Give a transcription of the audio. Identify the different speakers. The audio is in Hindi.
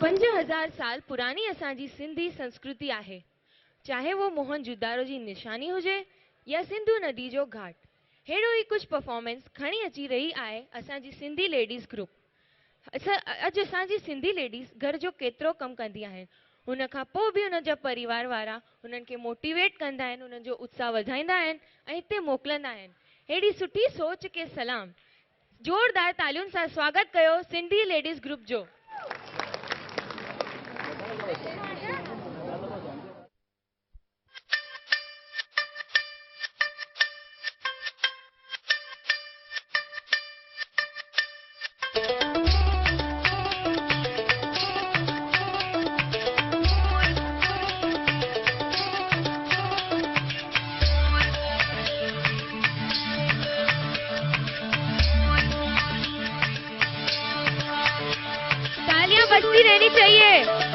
Speaker 1: 5000 साल पुरानी असांजी सिंधी संस्कृति आहे। चाहे वो मोहन जुदारो जी निशानी हुजे या सिंधु नदी जो घाट, हेड़ो ही कुछ परफॉर्मेंस खणी अची रही आहे असांजी सिंधी लेडीज़ ग्रुप। अज असांजी सिंधी लेडीज़ घर जो केतिरो कम कंदी आहिनि, हुन खां पोइ बि हुन जा परिवार वारा हुननि खे मोटिवेट कंदा आहिनि, हुननि जो उत्साह वधाईंदा आहिनि ऐं हिते मोकिलींदा आहिनि। हेड़ी सुठी सोच के सलाम। जोरदार तालियुनि सां स्वागत कयो सिंधी लेडीज़ ग्रुप जो। तालियां बजती रहनी चाहिए।